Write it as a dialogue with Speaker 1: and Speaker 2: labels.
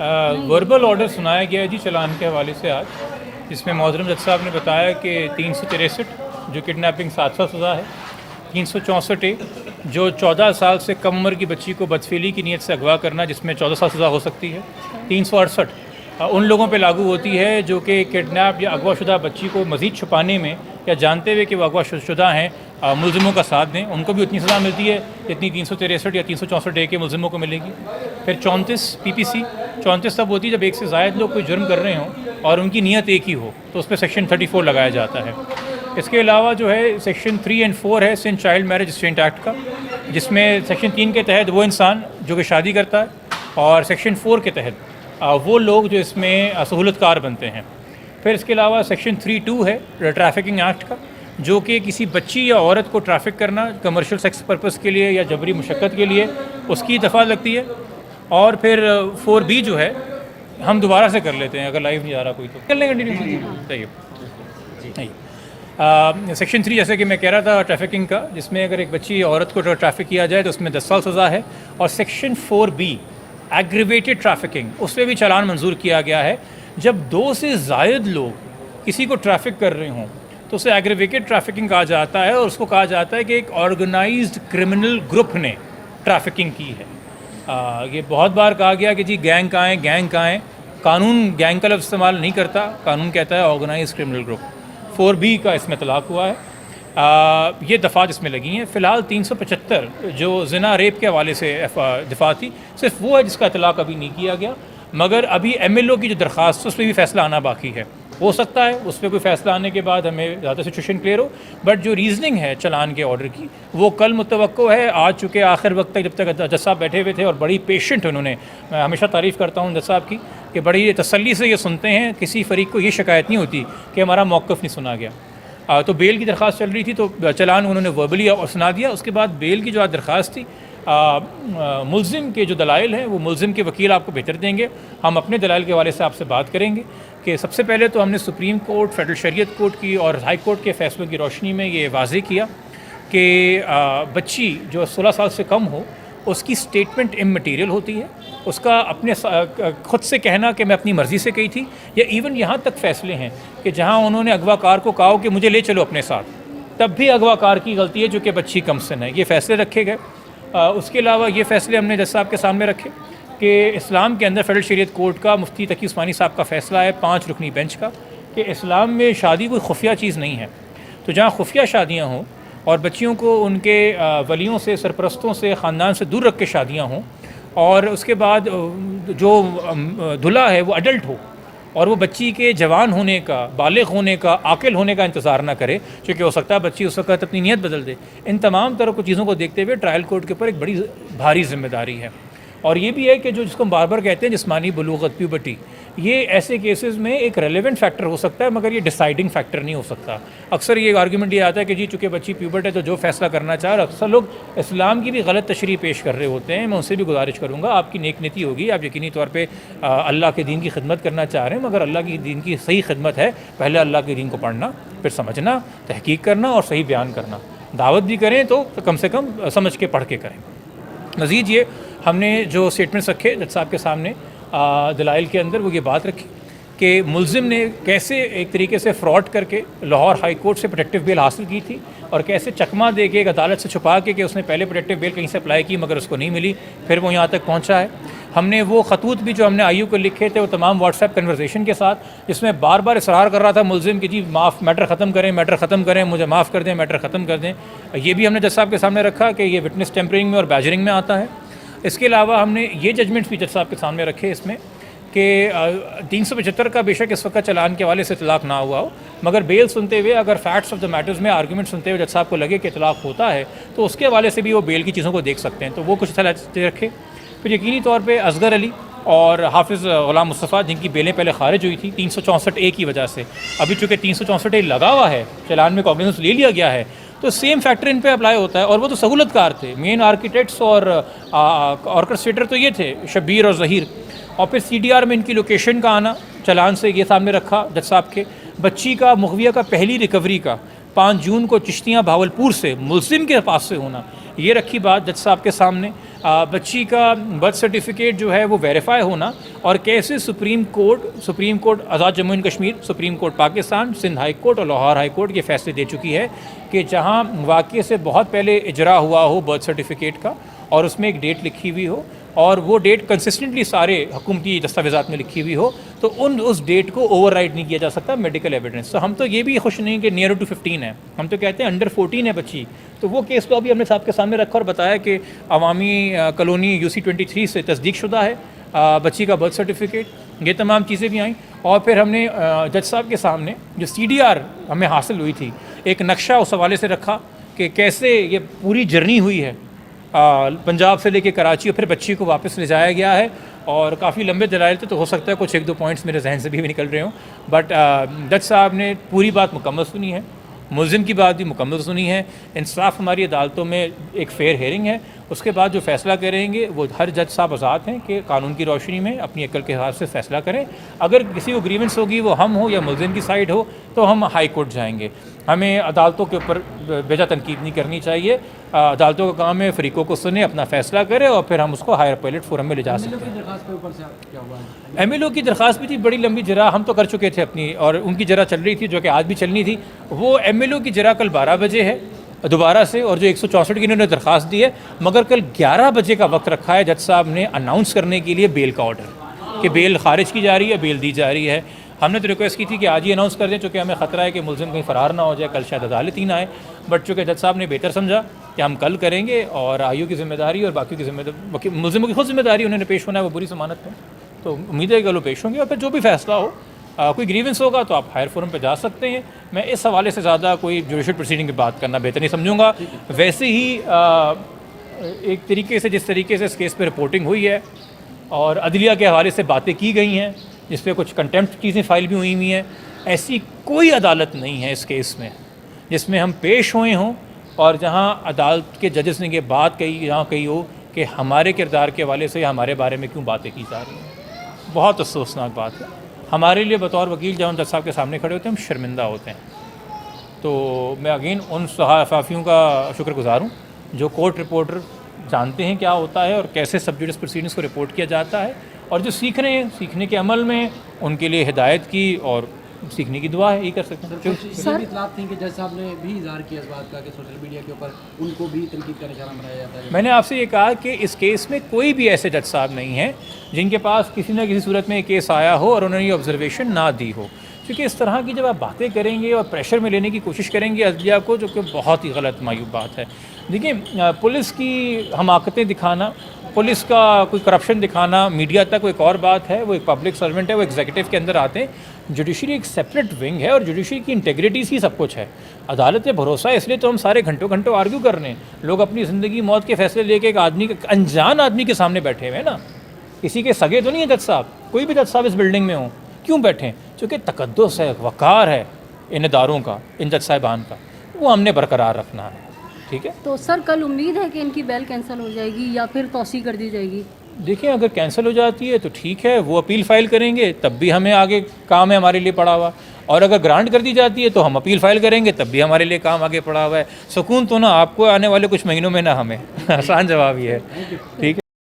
Speaker 1: Verbal order سنایا گیا ہے جی چلان کے حوالے سے آج، جس میں محترم جج صاحب نے بتایا کہ 363 جو کڈنیپنگ 700 سزا ہے، 364 جو 14 سال سے کم عمر کی بچی کو بدفعلی کی نیت سے اغوا کرنا جس میں 14 سال سزا ہو سکتی ہے، 368 ان لوگوں پہ لاگو ہوتی ہے جو کہ کڈنیپ یا اغوا شدہ بچی کو مزید چھپانے میں یا جانتے ہوئے کہ وہ اغوا شدہ ہیں ملزموں کا ساتھ دیں، ان کو بھی اتنی سزا ملتی ہے جتنی 363 یا 364 کے ملزموں کو ملے گی۔ پھر 34 PPC 34 تب ہوتی ہے جب ایک سے زائد لوگ کوئی جرم کر رہے ہوں اور ان کی نیت ایک ہی ہو، تو اس پہ سیکشن 34 لگایا جاتا ہے۔ اس کے علاوہ جو ہے سیکشن 3 اور 4 ہے سن چائلڈ میرج اسٹینٹ ایکٹ کا، جس میں سیکشن 3 کے تحت وہ انسان جو کہ شادی کرتا ہے، اور سیکشن 4 کے تحت وہ لوگ جو اس میں سہولت کار بنتے ہیں۔ پھر اس کے علاوہ سیکشن 3(2) ہے ٹریفکنگ ایکٹ کا، جو کہ کسی بچی یا عورت کو ٹریفک کرنا کمرشل سیکس پرپس کے لیے یا جبری مشقت کے لیے، اس کی دفعہ لگتی ہے۔ اور پھر 4B جو ہے ہم دوبارہ سے کر لیتے ہیں اگر لائیو نہیں آ رہا کوئی تو کر لیں کنٹینیو سیکشن 3 جیسے کہ میں کہہ رہا تھا ٹریفکنگ کا، جس میں اگر ایک بچی یا عورت کو ٹریفک کیا جائے تو اس میں 10 سال سزا ہے۔ اور سیکشن 4B ایگریویٹڈ ٹریفکنگ، اس پہ بھی چلان منظور کیا گیا ہے۔ جب 2 سے زائد لوگ کسی کو ٹریفک کر رہے ہوں تو اسے ایگریویٹڈ ٹریفکنگ کہا جاتا ہے، اور اس کو کہا جاتا ہے کہ ایک آرگنائزڈ کرمنل گروپ نے ٹریفکنگ کی ہے۔ یہ بہت بار کہا گیا کہ جی گینگ کہاں ہیں، گینگ کہاں ہیں۔ قانون گینگ کا لفظ استعمال نہیں کرتا، قانون کہتا ہے آرگنائزڈ کرمنل گروپ۔ 4B کا اس میں اطلاق ہوا ہے۔ یہ دفعات اس میں لگی ہیں۔ فی الحال 375 جو زنا ریپ کے حوالے سے دفعہ تھی، صرف وہ ہے جس کا اطلاق ابھی نہیں کیا گیا، مگر ابھی MLO کی جو درخواست اس پہ بھی فیصلہ آنا باقی ہے۔ ہو سکتا ہے اس پہ کوئی فیصلہ آنے کے بعد ہمیں زیادہ سچویشن کلیئر ہو، بٹ جو ریزننگ ہے چلان کے آرڈر کی وہ کل متوقع ہے۔ آج چونکہ آخر وقت تک جب تک جج صاحب بیٹھے ہوئے تھے اور بڑی پیشنٹ انہوں نے، میں ہمیشہ تعریف کرتا ہوں جج صاحب کی کہ بڑی تسلی سے یہ سنتے ہیں، کسی فریق کو یہ شکایت نہیں ہوتی کہ ہمارا موقف نہیں سنا گیا۔ تو بیل کی درخواست چل رہی تھی تو چلان انہوں نے وربلی سنا دیا۔ اس کے بعد بیل کی جو درخواست تھی، ملزم کے جو دلائل ہیں وہ ملزم کے وکیل آپ کو بہتر دیں گے۔ ہم اپنے دلائل کے حوالے سے آپ سے بات کریں گے کہ سب سے پہلے تو ہم نے سپریم کورٹ، فیڈرل شریعت کورٹ کی اور ہائی کورٹ کے فیصلوں کی روشنی میں یہ واضح کیا کہ بچی جو 16 سال سے کم ہو اس کی سٹیٹمنٹ امٹیریل ہوتی ہے۔ اس کا اپنے خود سے کہنا کہ میں اپنی مرضی سے کہی تھی، یا ایون یہاں تک فیصلے ہیں کہ جہاں انہوں نے اغوا کار کو کہا کہ مجھے لے چلو اپنے ساتھ، تب بھی اغوا کار کی غلطی ہے جو کہ بچی کم سن ہے۔ یہ فیصلے رکھے گئے۔ اس کے علاوہ یہ فیصلے ہم نے جج صاحب کے سامنے رکھے کہ اسلام کے اندر فیڈرل شریعت کورٹ کا مفتی تقی عثمانی صاحب کا فیصلہ ہے 5 رکنی بینچ کا کہ اسلام میں شادی کوئی خفیہ چیز نہیں ہے۔ تو جہاں خفیہ شادیاں ہوں اور بچیوں کو ان کے ولیوں سے، سرپرستوں سے، خاندان سے دور رکھ کے شادیاں ہوں، اور اس کے بعد جو دلہا ہے وہ اڈلٹ ہو اور وہ بچی کے جوان ہونے کا، بالغ ہونے کا، عاقل ہونے کا انتظار نہ کرے، چونکہ ہو سکتا ہے بچی اس وقت اپنی نیت بدل دے۔ ان تمام طرح کی چیزوں کو دیکھتے ہوئے ٹرائل کورٹ کے اوپر ایک بڑی بھاری ذمہ داری ہے۔ اور یہ بھی ہے کہ جس کو ہم بار بار کہتے ہیں جسمانی بلوغت، پیوبرٹی، یہ ایسے کیسز میں ایک ریلیونٹ فیکٹر ہو سکتا ہے مگر یہ ڈیسائیڈنگ فیکٹر نہیں ہو سکتا۔ اکثر یہ آرگیومنٹ یہ آتا ہے کہ جی چونکہ بچی پیوبرٹ ہے تو جو فیصلہ کرنا چاہ رہا، اکثر لوگ اسلام کی بھی غلط تشریح پیش کر رہے ہوتے ہیں۔ میں ان سے بھی گزارش کروں گا، آپ کی نیک نیتی ہوگی، آپ یقینی طور پہ اللہ کے دین کی خدمت کرنا چاہ رہے ہیں، مگر اللہ کی دین کی صحیح خدمت ہے پہلے اللہ کے دین کو پڑھنا، پھر سمجھنا، تحقیق کرنا اور صحیح بیان کرنا۔ دعوت بھی کریں تو کم سے کم سمجھ کے پڑھ کے کریں۔ مزید یہ ہم نے جو اسٹیٹمنٹس رکھے جج صاحب کے سامنے دلائل کے اندر، وہ یہ بات رکھی کہ ملزم نے کیسے ایک طریقے سے فراڈ کر کے لاہور ہائی کورٹ سے پروٹیکٹیو بیل حاصل کی تھی، اور کیسے چکمہ دے کے ایک عدالت سے چھپا کے کہ اس نے پہلے پروٹیکٹیو بیل کہیں سے اپلائی کی مگر اس کو نہیں ملی، پھر وہ یہاں تک پہنچا ہے۔ ہم نے وہ خطوط بھی جو ہم نے IU کو لکھے تھے وہ تمام واٹس ایپ کنورزیشن کے ساتھ، جس میں بار بار اصرار کر رہا تھا ملزم کہ جی معاف، میٹر ختم کریں، میٹر ختم کریں، مجھے معاف کر دیں، میٹر ختم کر دیں۔ یہ بھی ہم نے جج صاحب کے سامنے رکھا کہ یہ وٹنس ٹیمپرنگ میں اور بیجرنگ میں آتا ہے۔ اس کے علاوہ ہم نے یہ ججمنٹس بھی جج صاحب کے سامنے رکھے اس میں کہ 375 کا بے شک اس وقت چلان کے حوالے سے اطلاق نہ ہوا ہو، مگر بیل سنتے ہوئے اگر فیکٹس آف دا میٹرز میں آرگومنٹ سنتے ہوئے جج صاحب کو لگے کہ اطلاق ہوتا ہے تو اس کے حوالے سے بھی وہ بیل کی چیزوں کو دیکھ سکتے ہیں، تو وہ کچھ رکھے۔ پھر یقینی طور پہ اصغر علی اور حافظ غلام مصطفیٰ جن کی بیلیں پہلے خارج ہوئی تھی 364A کی وجہ سے، ابھی چونکہ 364A لگا ہوا ہے، چلان میں کاگنیزنس لے لیا گیا ہے، تو سیم فیکٹر ان پہ اپلائی ہوتا ہے۔ اور وہ تو سہولت کار تھے، مین آرکیٹیکٹس اور آرکسٹریٹر تو یہ تھے شبیر اور ظہیر، اور پھر CDR میں ان کی لوکیشن کا آنا چلان سے یہ سامنے رکھا جج صاحب کے۔ بچی کا مغویہ کا پہلی ریکوری کا 5 جون کو چشتیاں بھاولپور سے ملزم کے پاس سے ہونا، یہ رکھی بات جج صاحب کے سامنے۔ بچی کا برتھ سرٹیفکیٹ جو ہے وہ ویریفائی ہونا، اور کیسے supreme court Azad Jammu and Kashmir, supreme court Pakistan, Sindh high court اور لاہور ہائی کورٹ یہ فیصلے دے چکی ہے کہ جہاں واقعے سے بہت پہلے اجرا ہوا ہو برتھ سرٹیفکیٹ کا، اور اس میں ایک ڈیٹ لکھی ہوئی ہو، اور وہ ڈیٹ کنسسٹنٹلی سارے حکومتی دستاویزات میں لکھی ہوئی ہو، تو اس ڈیٹ کو اوور رائڈ نہیں کیا جا سکتا میڈیکل ایویڈنس. تو ہم تو یہ بھی خوش نہیں کہ نیئر ٹو 15 ہے، ہم تو کہتے ہیں انڈر 14 ہے بچی. تو وہ کیس تو ابھی ہم نے صاحب کے سامنے رکھا اور بتایا کہ عوامی کالونی UC 23 سے تصدیق شدہ ہے بچی کا برتھ سرٹیفکیٹ. یہ تمام چیزیں بھی آئیں، اور پھر ہم نے جج صاحب کے سامنے جو CDR ہمیں حاصل ہوئی تھی، ایک نقشہ اس حوالے سے رکھا کہ کیسے یہ پوری جرنی ہوئی ہے پنجاب سے لے کے کراچی، اور پھر بچی کو واپس لے جایا گیا ہے. اور کافی لمبے دلائل تھے، تو ہو سکتا ہے کچھ 1-2 پوائنٹس میرے ذہن سے بھی نکل رہے ہوں، بٹ جج صاحب نے پوری بات مکمل سنی ہے، ملزم کی بات بھی مکمل سنی ہے. انصاف ہماری عدالتوں میں ایک فیئر ہیئرنگ ہے، اس کے بعد جو فیصلہ کریں گے وہ ہر جج صاحب آزاد ہیں کہ قانون کی روشنی میں اپنی عقل کے حساب سے فیصلہ کریں. اگر کسی کو گریونس ہوگی، وہ ہم ہو یا ملزم کی سائڈ ہو، تو ہم ہائی کورٹ جائیں گے. ہمیں عدالتوں کے اوپر بیجا تنقید نہیں کرنی چاہیے. عدالتوں کا کام ہے فریقوں کو سنے، اپنا فیصلہ کرے، اور پھر ہم اس کو ہائر اپیلیٹ فورم میں لے جا سکتے ہیں. MLO کی درخواست بھی تھی، بڑی لمبی جرا ہم تو کر چکے تھے اپنی، اور ان کی جرا چل رہی تھی جو کہ آج بھی چلنی تھی. وہ MLO کی جرا کل 12 بجے ہے دوبارہ سے، اور جو 164 کی انہوں نے درخواست دی ہے، مگر کل 11 بجے کا وقت رکھا ہے جج صاحب نے اناؤنس کرنے کے لیے بیل کا آرڈر، کہ بیل خارج کی جا رہی ہے، بیل دی جا رہی ہے. ہم نے تو ریکویسٹ کی تھی کہ آج ہی اناؤنس کر دیں، چونکہ ہمیں خطرہ ہے کہ ملزم کہیں فرار نہ ہو جائے، کل شاید عدالت ہی نہ آئے. بٹ چونکہ جج صاحب نے بہتر سمجھا کہ ہم کل کریں گے، اور آئیو کی ذمہ داری اور باقی کی ذمہ داری ملزموں کی خود ذمہ داری، انہوں نے پیش ہونا ہے وہ بری ضمانت میں، تو امید ہے کہ وہ پیش ہوں گے. اور پھر جو بھی فیصلہ ہو، کوئی گریونس ہوگا تو آپ ہائر فورم پہ جا سکتے ہیں. میں اس حوالے سے زیادہ کوئی جوڈیشل پروسیڈنگ کی بات کرنا بہتر نہیں سمجھوں گا. ویسے ہی ایک طریقے سے جس طریقے سے اس کیس پہ رپورٹنگ ہوئی ہے اور عدلیہ کے حوالے سے باتیں کی گئی ہیں، جس پہ کچھ کنٹیمپٹ چیزیں فائل بھی ہوئی ہیں، ایسی کوئی عدالت نہیں ہے اس کیس میں جس میں ہم پیش ہوئے ہوں اور جہاں عدالت کے ججز نے یہ بات کہی ہو کہ ہمارے کردار کے حوالے سے یا ہمارے بارے میں کیوں باتیں کی جا رہی ہیں. بہت افسوسناک بات ہے ہمارے لیے بطور وکیل. جب ہم جج صاحب کے سامنے کھڑے ہوتے ہیں ہم شرمندہ ہوتے ہیں. تو میں اگین ان صحافیوں کا شکر گزار ہوں جو کورٹ رپورٹر جانتے ہیں کیا ہوتا ہے اور کیسے سب جوڈیس پروسیڈنگس کو رپورٹ کیا جاتا ہے، اور جو سیکھ رہے ہیں سیکھنے کے عمل میں ان کے لیے ہدایت کی اور سیکھنے کی دعا ہے، یہ کر سکتے ہیں.
Speaker 2: سر اطلاعات تھیں کہ جج صاحب نے بھی اظہار کیا اس بات کا کہ سوشل میڈیا کے اوپر ان کو بھی تنقید کا نشانہ بنایا جاتا ہے.
Speaker 1: میں نے آپ سے یہ کہا کہ اس کیس میں کوئی بھی ایسے جج صاحب نہیں ہیں جن کے پاس کسی نہ کسی صورت میں یہ کیس آیا ہو اور انہوں نے یہ آبزرویشن نہ دی ہو. کیونکہ اس طرح کی جب آپ باتیں کریں گے اور پریشر میں لینے کی کوشش کریں گے عدلیہ کو، جو کہ بہت ہی غلط معیوب بات ہے. دیکھیں، پولیس کی حماقتیں دکھانا، پولیس کا کوئی کرپشن دکھانا میڈیا تک وہ ایک اور بات ہے. وہ ایک پبلک سرونٹ ہے، وہ ایگزیکٹو کے اندر آتے ہیں. جوڈیشری ایک سیپریٹ ونگ ہے اور جوڈیشری کی انٹیگریٹی ہی سب کچھ ہے. عدالت پہ بھروسہ ہے، اس لیے تو ہم سارے گھنٹوں آرگیو کر رہے ہیں. لوگ اپنی زندگی موت کے فیصلے لے کے ایک آدمی انجان آدمی کے سامنے بیٹھے ہوئے ہیں نا. کسی کے سگے تو نہیں ہے جج صاحب، کوئی بھی جج صاحب اس بلڈنگ میں ہوں، کیوں بیٹھیں؟ چونکہ تقدس ہے، وقار ہے ان اداروں کا، ان جج صاحبان کا، وہ ہم نے برقرار رکھنا ہے. ٹھیک ہے.
Speaker 3: تو سر کل امید ہے کہ ان کی بیل کینسل ہو جائے گی یا پھر توسیع کر دی جائے گی؟
Speaker 1: دیکھیں، اگر کینسل ہو جاتی ہے تو ٹھیک ہے، وہ اپیل فائل کریں گے تب بھی ہمیں آگے کام ہے ہمارے لیے پڑا ہوا. اور اگر گرانٹ کر دی جاتی ہے تو ہم اپیل فائل کریں گے تب بھی ہمارے لیے کام آگے پڑا ہوا ہے. سکون تو نہ آپ کو آنے والے کچھ مہینوں میں نہ ہمیں. آسان جواب یہ ہے. ٹھیک ہے.